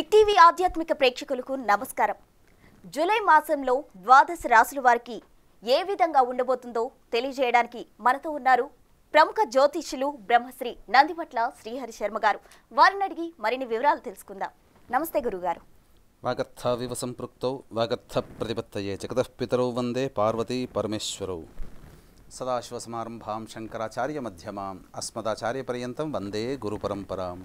Big TV ఆధ్యాత్మిక ప్రేక్షకులకు నమస్కారం. జూలై మాసంలో ద్వాదశ రాశుల వారికి ఏ విధంగా ఉండబోతుందో తెలియజేయడానికి మనతో ఉన్నారు ప్రముఖ జ్యోతిష్యులు బ్రహ్మశ్రీ నందిమట్ల శ్రీహరి శర్మ గారు. వారిని అడిగి మరిన్ని వివరాలు తెలుసుకుందాం. నమస్తే గురుగారు. వాగర్థావివ సంపృక్తౌ వాగర్థ ప్రతిపత్తయే జగతః పితరౌ వందే పార్వతీ పరమేశ్వరౌ. సదాశివసమారంభాం శంకరాచార్య మధ్యమాం అస్మదాచార్య పర్యంతం వందే గురుపరంపరాం.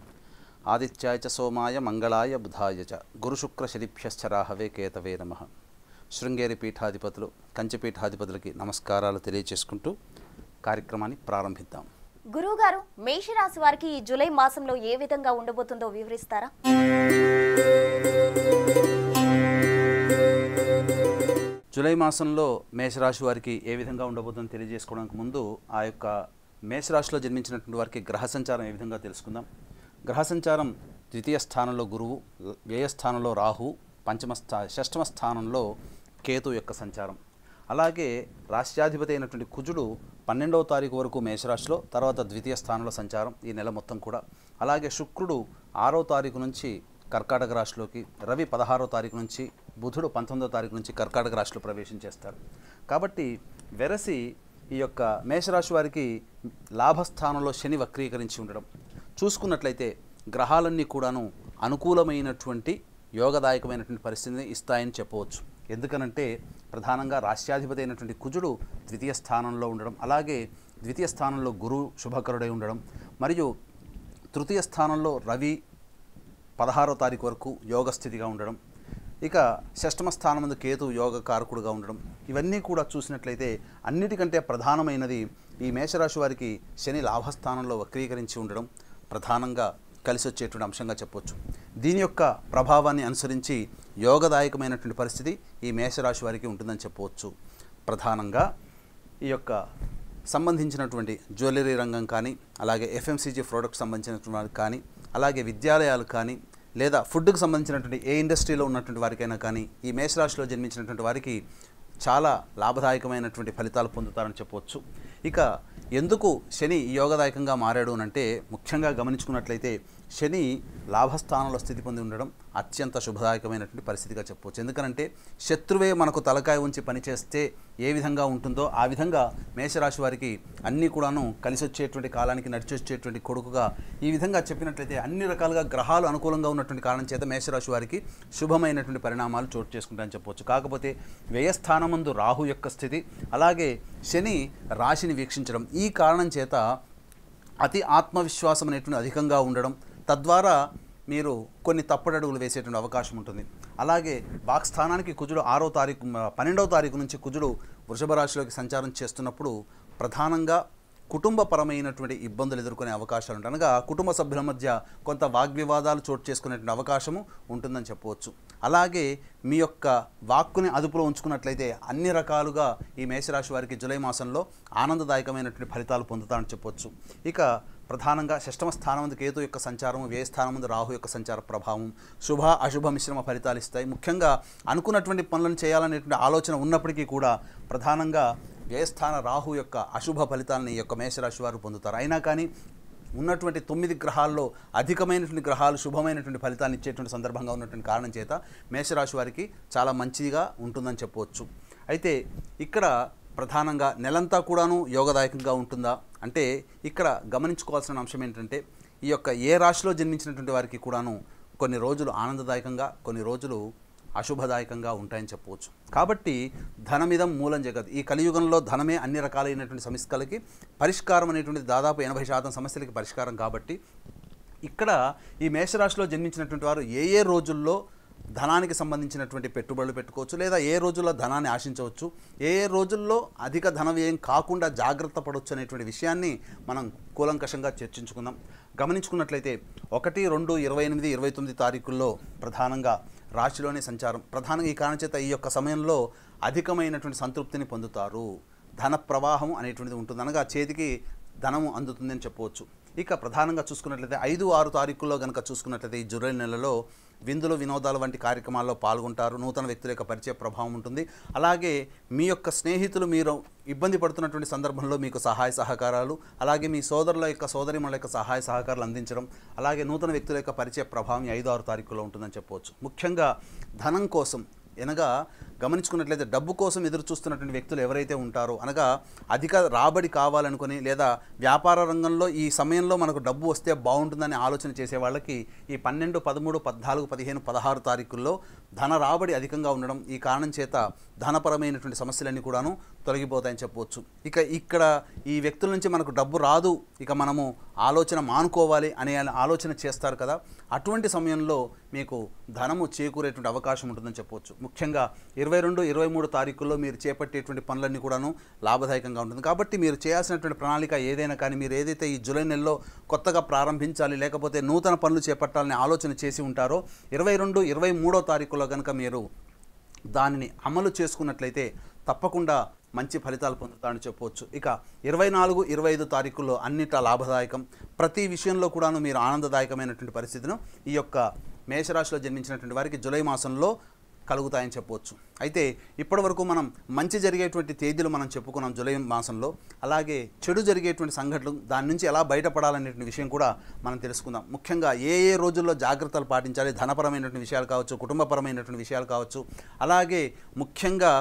ఆదిత్యాయ చ సోమాయ మంగళాయ బుధాయ చ గురుశుక్రశనిభ్యశ్చ రాహవే కేతవే నమః. శృంగేరి పీఠాధిపతులు కంచి పీఠాధిపతులకి నమస్కారాలు తెలియజేసుకుంటూ కార్యక్రమాన్ని ప్రారంభిద్దాం. గురువుగారు, మేషరాశి వారికి ఈ జూలై మాసంలో ఏ విధంగా ఉండబోతుందో వివరిస్తారా? జూలై మాసంలో మేషరాశి వారికి ఏ విధంగా ఉండబోతుందో తెలియజేసుకోవడానికి ముందు ఆ యొక్క మేషరాశిలో జన్మించినటువంటి వారికి గ్రహ సంచారం ఏ విధంగా తెలుసుకుందాం. గ్రహ సంచారం ద్వితీయ స్థానంలో గురువు, వ్యయస్థానంలో రాహు, షష్టమ స్థానంలో కేతు యొక్క సంచారం. అలాగే రాష్ట్రాధిపతి అయినటువంటి కుజుడు 12వ తారీఖు వరకు మేషరాశిలో, తర్వాత ద్వితీయ స్థానంలో సంచారం ఈ నెల మొత్తం కూడా. అలాగే శుక్రుడు 6వ తారీఖు నుంచి కర్కాటక రాశిలోకి, రవి 16వ తారీఖు నుంచి, బుధుడు 19వ తారీఖు నుంచి కర్కాటక రాశిలో ప్రవేశం చేస్తారు. కాబట్టి వెరసి ఈ యొక్క మేషరాశి వారికి లాభస్థానంలో శని వక్రీకరించి ఉండడం చూసుకున్నట్లయితే గ్రహాలన్నీ కూడాను అనుకూలమైనటువంటి యోగదాయకమైనటువంటి పరిస్థితిని ఇస్తాయని చెప్పవచ్చు. ఎందుకనంటే ప్రధానంగా రాష్ట్రాధిపతి అయినటువంటి కుజుడు ద్వితీయ స్థానంలో ఉండడం, అలాగే ద్వితీయ స్థానంలో గురువు శుభకరుడై ఉండడం, మరియు తృతీయ స్థానంలో రవి 16వ తారీఖు వరకు యోగస్థితిగా ఉండడం, ఇక షష్టమ స్థానం ముందు కేతు యోగ కారకుడుగా ఉండడం, ఇవన్నీ కూడా చూసినట్లయితే అన్నిటికంటే ప్రధానమైనది ఈ మేషరాశి వారికి శని లాభస్థానంలో వక్రీకరించి ఉండడం ప్రధానంగా కలిసి వచ్చేటువంటి అంశంగా చెప్పవచ్చు. దీని యొక్క ప్రభావాన్ని అనుసరించి యోగదాయకమైనటువంటి పరిస్థితి ఈ మేషరాశి వారికి ఉంటుందని చెప్పవచ్చు. ప్రధానంగా ఈ యొక్క సంబంధించినటువంటి జ్యువెలరీ రంగం కానీ, అలాగే ఎఫ్ఎంసీజీ ప్రోడక్ట్ సంబంధించినటువంటి వారికి కానీ, అలాగే విద్యాలయాలు కానీ, లేదా ఫుడ్కి సంబంధించినటువంటి ఏ ఇండస్ట్రీలో ఉన్నటువంటి వారికైనా కానీ ఈ మేషరాశిలో జన్మించినటువంటి వారికి చాలా లాభదాయకమైనటువంటి ఫలితాలు పొందుతారని చెప్పవచ్చు. ఇక ఎందుకు శని యోగదాయకంగా మారాడు అంటే ముఖ్యంగా గమనించుకున్నట్లయితే శని లాభస్థానంలో స్థితి పొంది ఉండడం అత్యంత శుభదాయకమైనటువంటి పరిస్థితిగా చెప్పవచ్చు. ఎందుకంటే శత్రువే మనకు తలకాయ ఉంచి పనిచేస్తే ఏ విధంగా ఉంటుందో ఆ విధంగా మేషరాశి వారికి అన్నీ కూడాను కలిసి వచ్చేటువంటి కాలానికి నడిచి వచ్చేటువంటి కొడుకుగా ఈ విధంగా చెప్పినట్లయితే అన్ని రకాలుగా గ్రహాలు అనుకూలంగా ఉన్నటువంటి కారణం చేత మేషరాశి వారికి శుభమైనటువంటి పరిణామాలు చోటు చేసుకుంటారని చెప్పవచ్చు. కాకపోతే వ్యయస్థానమందు రాహు యొక్క స్థితి, అలాగే శని రాశిని వీక్షించడం, ఈ కారణం చేత అతి ఆత్మవిశ్వాసం అనేటువంటి అధికంగా ఉండడం, తద్వారా మీరు కొన్ని తప్పుడడుగులు వేసేటువంటి అవకాశం ఉంటుంది. అలాగే వాక్స్థానానికి కుజుడు 12వ తారీఖు నుంచి కుజుడు వృషభ రాశిలోకి సంచారం చేస్తున్నప్పుడు ప్రధానంగా కుటుంబపరమైనటువంటి ఇబ్బందులు ఎదుర్కొనే అవకాశాలు ఉంటాయి. అనగా కుటుంబ సభ్యుల మధ్య కొంత వాగ్వివాదాలు చోటు చేసుకునేటువంటి అవకాశము ఉంటుందని చెప్పవచ్చు. అలాగే మీ యొక్క వాక్కుని అదుపులో ఉంచుకున్నట్లయితే అన్ని రకాలుగా ఈ మేషరాశి వారికి జూలై మాసంలో ఆనందదాయకమైనటువంటి ఫలితాలు పొందుతారని చెప్పవచ్చు. ఇక ప్రధానంగా షష్టమ స్థానం ముందు కేతు యొక్క సంచారం, వ్యయస్థానం ముందు రాహు యొక్క సంచార ప్రభావం శుభ అశుభ మిశ్రమ ఫలితాలు ఇస్తాయి. ముఖ్యంగా అనుకున్నటువంటి పనులను చేయాలనేటువంటి ఆలోచన ఉన్నప్పటికీ కూడా ప్రధానంగా వ్యయస్థాన రాహు యొక్క అశుభ ఫలితాలను ఈ యొక్క మేషరాశి వారు పొందుతారు. అయినా కానీ ఉన్నటువంటి 9 గ్రహాల్లో అధికమైనటువంటి గ్రహాలు శుభమైనటువంటి ఫలితాన్ని ఇచ్చేటువంటి సందర్భంగా ఉన్నటువంటి కారణం చేత మేషరాశి వారికి చాలా మంచిగా ఉంటుందని చెప్పవచ్చు. అయితే ఇక్కడ ప్రధానంగా నెలంతా కూడాను యోగదాయకంగా ఉంటుందా అంటే ఇక్కడ గమనించుకోవాల్సిన అంశం ఏంటంటే ఈ యొక్క ఏ రాశిలో జన్మించినటువంటి వారికి కూడాను కొన్ని రోజులు ఆనందదాయకంగా, కొన్ని రోజులు అశుభదాయకంగా ఉంటాయని చెప్పవచ్చు. కాబట్టి ధనమిదం మూలం జగత్, ఈ కలియుగంలో ధనమే అన్ని రకాలైనటువంటి సమస్యలకి పరిష్కారం అనేటువంటిది దాదాపు 80% సమస్యలకి పరిష్కారం. కాబట్టి ఇక్కడ ఈ మేషరాశిలో జన్మించినటువంటి వారు ఏ రోజుల్లో ధనానికి సంబంధించినటువంటి పెట్టుబడులు పెట్టుకోవచ్చు, లేదా ఏ రోజుల్లో ధనాన్ని ఆశించవచ్చు, ఏ రోజుల్లో అధిక ధన వ్యయం కాకుండా జాగ్రత్త పడవచ్చు అనేటువంటి విషయాన్ని మనం కూలంకషంగా చర్చించుకుందాం. గమనించుకున్నట్లయితే 1, 2, 28, 29 తారీఖుల్లో ప్రధానంగా రాశిలోనే సంచారం. ప్రధానంగా ఈ కారణం చేత ఈ యొక్క సమయంలో అధికమైనటువంటి సంతృప్తిని పొందుతారు. ధన ప్రవాహం అనేటువంటిది ఉంటుంది, అనగా చేతికి ధనము అందుతుందని చెప్పవచ్చు. ఇక ప్రధానంగా చూసుకున్నట్లయితే 5, 6 తారీఖుల్లో కనుక చూసుకున్నట్లయితే ఈ జూలై నెలలో విందులు వినోదాలు వంటి కార్యక్రమాల్లో పాల్గొంటారు. నూతన వ్యక్తుల యొక్క పరిచయ ప్రభావం ఉంటుంది. అలాగే మీ యొక్క స్నేహితులు మీరు ఇబ్బంది పడుతున్నటువంటి సందర్భంలో మీకు సహాయ సహకారాలు, అలాగే మీ సోదరుల యొక్క సోదరిమణుల యొక్క సహాయ సహకారాలు అందించడం, అలాగే నూతన వ్యక్తుల యొక్క పరిచయ ప్రభావం 5-6 తారీఖులో ఉంటుందని చెప్పవచ్చు. ముఖ్యంగా ధనం కోసం అనగా గమనించుకున్నట్లయితే డబ్బు కోసం ఎదురు చూస్తున్నటువంటి వ్యక్తులు ఎవరైతే ఉంటారో, అనగా అధిక రాబడి కావాలనుకుని లేదా వ్యాపార రంగంలో ఈ సమయంలో మనకు డబ్బు వస్తే బాగుంటుందని ఆలోచన చేసే వాళ్ళకి ఈ 12, 13, 14, 15, 16 తారీఖుల్లో ధన రాబడి అధికంగా ఉండడం, ఈ కారణం చేత ధనపరమైనటువంటి సమస్యలన్నీ కూడాను తొలగిపోతాయని చెప్పవచ్చు. ఇక్కడ ఈ వ్యక్తుల నుంచి మనకు డబ్బు రాదు, ఇక మనము ఆలోచన మానుకోవాలి అనే ఆలోచన చేస్తారు కదా, అటువంటి సమయంలో మీకు ధనము చేకూరేటువంటి అవకాశం ఉంటుందని చెప్పవచ్చు. ముఖ్యంగా 22, 23 తారీఖుల్లో మీరు చేపట్టేటువంటి పనులన్నీ కూడాను లాభదాయకంగా ఉంటుంది. కాబట్టి మీరు చేయాల్సినటువంటి ప్రణాళిక ఏదైనా కానీ మీరు ఏదైతే ఈ జూలై నెలలో కొత్తగా ప్రారంభించాలి లేకపోతే నూతన పనులు చేపట్టాలని ఆలోచన చేసి ఉంటారో 22, 23 తారీఖుల్లో కనుక మీరు దానిని అమలు చేసుకున్నట్లయితే తప్పకుండా మంచి ఫలితాలు పొందుతారని చెప్పవచ్చు. ఇక 24, 25 తారీఖుల్లో అన్నిటా లాభదాయకం, ప్రతి విషయంలో కూడాను మీరు ఆనందదాయకమైనటువంటి పరిస్థితిను ఈ యొక్క మేషరాశిలో జన్మించినటువంటి వారికి జూలై మాసంలో కలుగుతాయని చెప్పవచ్చు. అయితే ఇప్పటివరకు మనం మంచి జరిగేటువంటి తేదీలు మనం చెప్పుకున్నాం జూలై మాసంలో. అలాగే చెడు జరిగేటువంటి సంఘటనలు, దాని నుంచి ఎలా బయటపడాలనేటువంటి విషయం కూడా మనం తెలుసుకుందాం. ముఖ్యంగా ఏ రోజుల్లో జాగ్రత్తలు పాటించాలి, ధనపరమైనటువంటి విషయాలు కావచ్చు, కుటుంబపరమైనటువంటి విషయాలు కావచ్చు, అలాగే ముఖ్యంగా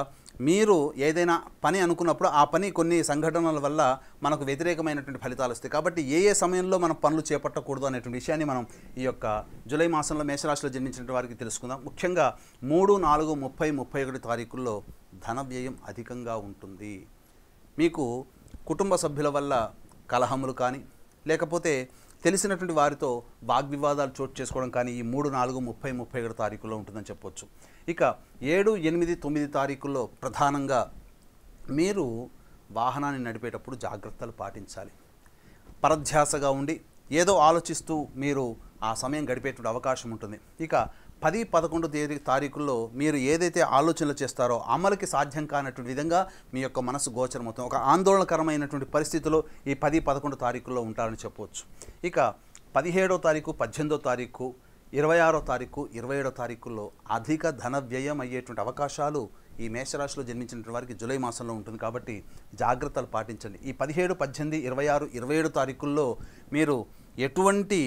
మీరు ఏదైనా పని అనుకున్నప్పుడు ఆ పని కొన్ని సంఘటనల వల్ల మనకు వ్యతిరేకమైనటువంటి ఫలితాలు వస్తాయి. కాబట్టి ఏ సమయంలో మనం పనులు చేపట్టకూడదు అనేటువంటి విషయాన్ని మనం ఈ యొక్క జూలై మాసంలో మేషరాశిలో జన్మించిన వారికి తెలుసుకుందాం. ముఖ్యంగా 3, 4, 30, 31 తారీఖుల్లో ధన వ్యయం అధికంగా ఉంటుంది. మీకు కుటుంబ సభ్యుల వల్ల కలహములు కానీ లేకపోతే తెలిసినటువంటి వారితో వాగ్వివాదాలు చోటు చేసుకోవడం కానీ ఈ 3, 4, 30, 31 తారీఖుల్లో ఉంటుందని చెప్పవచ్చు. ఇక 7, 8, 9 తారీఖుల్లో ప్రధానంగా మీరు వాహనాన్ని నడిపేటప్పుడు జాగ్రత్తలు పాటించాలి. పరధ్యాసగా ఉండి ఏదో ఆలోచిస్తూ మీరు ఆ సమయం గడిపేటువంటి అవకాశం ఉంటుంది. ఇక 10, 11 తారీఖుల్లో మీరు ఏదైతే ఆలోచనలు చేస్తారో అమలుకి సాధ్యం కానటువంటి విధంగా మీ యొక్క మనసు గోచరమవుతుంది. ఒక ఆందోళనకరమైనటువంటి పరిస్థితిలో ఈ 10, 11 తారీఖుల్లో ఉంటారని చెప్పవచ్చు. ఇక 17వ తారీఖు, 18వ తారీఖు, 26వ తారీఖు, 27వ తారీఖుల్లో అధిక ధన వ్యయం అయ్యేటువంటి అవకాశాలు ఈ మేషరాశిలో జన్మించినటువంటి వారికి జూలై మాసంలో ఉంటుంది. కాబట్టి జాగ్రత్తలు పాటించండి. ఈ 17, 18, 26, 27 తారీఖుల్లో మీరు ఎటువంటి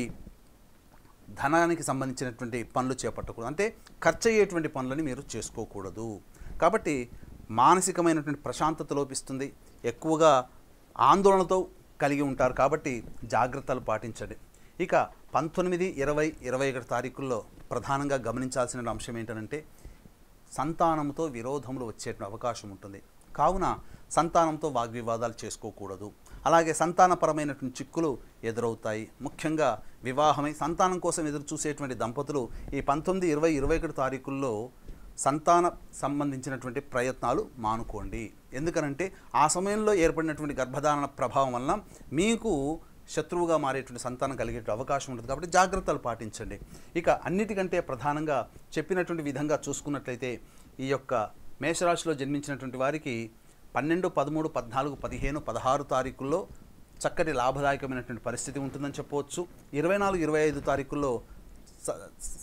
ధనానికి సంబంధించినటువంటి పనులు చేపట్టకూడదు, అంటే ఖర్చు అయ్యేటువంటి పనులని మీరు చేసుకోకూడదు. కాబట్టి మానసికమైనటువంటి ప్రశాంతత లోపిస్తుంది, ఎక్కువగా ఆందోళనతో కలిగి ఉంటారు. కాబట్టి జాగ్రత్తలు పాటించండి. ఇక 19, 20, 21 తారీఖుల్లో ప్రధానంగా గమనించాల్సిన అంశం ఏంటంటే సంతానంతో విరోధములు వచ్చేటువంటి అవకాశం ఉంటుంది. కావున సంతానంతో వాగ్వివాదాలు చేసుకోకూడదు. అలాగే సంతానపరమైనటువంటి చిక్కులు ఎదురవుతాయి. ముఖ్యంగా వివాహమై సంతానం కోసం ఎదురు చూసేటువంటి దంపతులు ఈ 19, 20, 21 తారీఖుల్లో సంతాన సంబంధించినటువంటి ప్రయత్నాలు మానుకోండి. ఎందుకనంటే ఆ సమయంలో ఏర్పడినటువంటి గర్భధారణ ప్రభావం వలన మీకు శత్రువుగా మారేటువంటి సంతానం కలిగే అవకాశం ఉంటుంది. కాబట్టి జాగ్రత్తలు పాటించండి. ఇక అన్నిటికంటే ప్రధానంగా చెప్పినటువంటి విధంగా చూసుకున్నట్లయితే ఈ యొక్క మేషరాశిలో జన్మించినటువంటి వారికి 12, 13, 14, 15, 16 తారీఖుల్లో చక్కటి లాభదాయకమైనటువంటి పరిస్థితి ఉంటుందని చెప్పవచ్చు. 24, 25 తారీఖుల్లో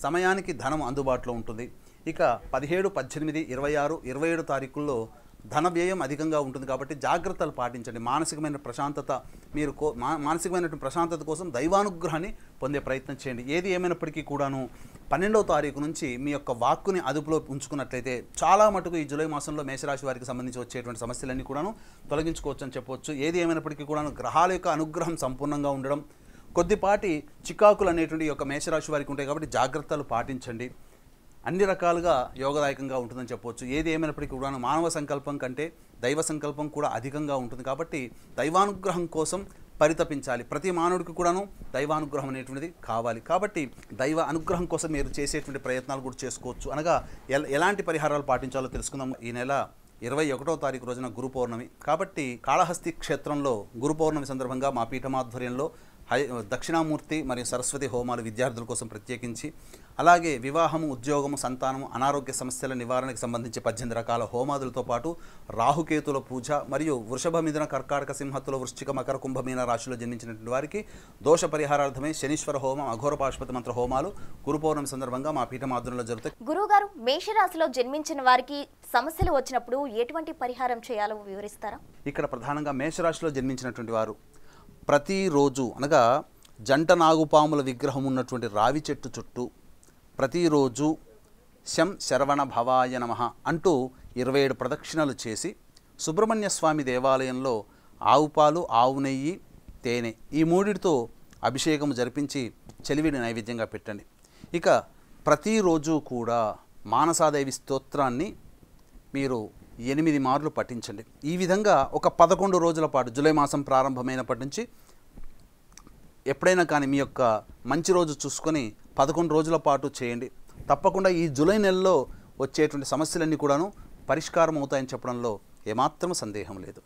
సమయానికి ధనం అందుబాటులో ఉంటుంది. ఇక 17, 18, 26, 27 తారీఖుల్లో ధన వ్యయం అధికంగా ఉంటుంది. కాబట్టి జాగ్రత్తలు పాటించండి. మానసికమైన ప్రశాంతత మీరు మానసికమైనటువంటి ప్రశాంతత కోసం దైవానుగ్రహాన్ని పొందే ప్రయత్నం చేయండి. ఏది ఏమైనప్పటికీ కూడాను 12వ తారీఖు నుంచి మీ యొక్క వాక్కుని అదుపులో ఉంచుకున్నట్లయితే చాలా మటుకు ఈ జూలై మాసంలో మేషరాశి వారికి సంబంధించి వచ్చేటువంటి సమస్యలన్నీ కూడాను తొలగించుకోవచ్చు అని చెప్పవచ్చు. ఏది ఏమైనప్పటికీ కూడాను గ్రహాల యొక్క అనుగ్రహం సంపూర్ణంగా ఉండడం, కొద్దిపాటి చికాకులు అనేటువంటి యొక్క మేషరాశి వారికి ఉంటాయి. కాబట్టి జాగ్రత్తలు పాటించండి. అన్ని రకాలుగా యోగదాయకంగా ఉంటుందని చెప్పవచ్చు. ఏది ఏమైనప్పటికీ కూడా మానవ సంకల్పం కంటే దైవ సంకల్పం కూడా అధికంగా ఉంటుంది. కాబట్టి దైవానుగ్రహం కోసం పరితపించాలి. ప్రతి మానవుడికి కూడాను దైవానుగ్రహం అనేటువంటిది కావాలి. కాబట్టి దైవ అనుగ్రహం కోసం మీరు చేసేటువంటి ప్రయత్నాలు కూడా చేసుకోవచ్చు. అనగా ఎలాంటి పరిహారాలు పాటించాలో తెలుసుకుందాం. ఈ నెల 21వ తారీఖు రోజున గురు పౌర్ణమి. కాబట్టి కాళహస్తి క్షేత్రంలో గురు పౌర్ణమి సందర్భంగా మా పీఠమాధ్వర్యంలో దక్షిణామూర్తి మరియు సరస్వతి హోమాలు విద్యార్థుల కోసం ప్రత్యేకించి, అలాగే వివాహము, ఉద్యోగము, సంతానము, అనారోగ్య సమస్యల నివారణకు సంబంధించి 18 రకాల హోమాదులతో పాటు రాహుకేతుల పూజ మరియు వృషభ, మిథున, కర్కాటక, సింహత్తుల, వృశ్చిక, మకర, కుంభమీన రాశిలో జన్మించినటువంటి వారికి దోష పరిహారార్థమై శనీశ్వర హోమం, అఘోర పాశుపతి మంత్ర హోమాలు గురు పౌర్ణమి సందర్భంగా మా పీఠం ఆధ్వర్యంలో జరుగుతాయి. గురువుగారు, మేషరాశిలో జన్మించిన వారికి సమస్యలు వచ్చినప్పుడు ఎటువంటి పరిహారం చేయాలో వివరిస్తారా? ఇక్కడ ప్రధానంగా మేషరాశిలో జన్మించినటువంటి వారు ప్రతిరోజు అనగా జంట నాగుపాముల విగ్రహం ఉన్నటువంటి రావి చెట్టు చుట్టూ ప్రతిరోజు శం శరవణ భవాయ నమః అంటూ 27 ప్రదక్షిణలు చేసి సుబ్రహ్మణ్య స్వామి దేవాలయంలో ఆవు పాలు, ఆవు నెయ్యి, తేనె ఈ మూడిటితో అభిషేకం జరిపించి చెలివిడి నైవేద్యంగా పెట్టండి. ఇక ప్రతిరోజు కూడా మానసాదేవి స్తోత్రాన్ని మీరు 8 మార్లు పఠించండి. ఈ విధంగా ఒక 11 రోజుల పాటు, జూలై మాసం ప్రారంభమైనప్పటి నుంచి ఎప్పుడైనా కానీ మీ యొక్క మంచి రోజు చూసుకొని 11 రోజుల పాటు చేయండి. తప్పకుండా ఈ జూలై నెలలో వచ్చేటువంటి సమస్యలన్నీ కూడాను పరిష్కారం అవుతాయని చెప్పడంలో ఏమాత్రం సందేహం లేదు.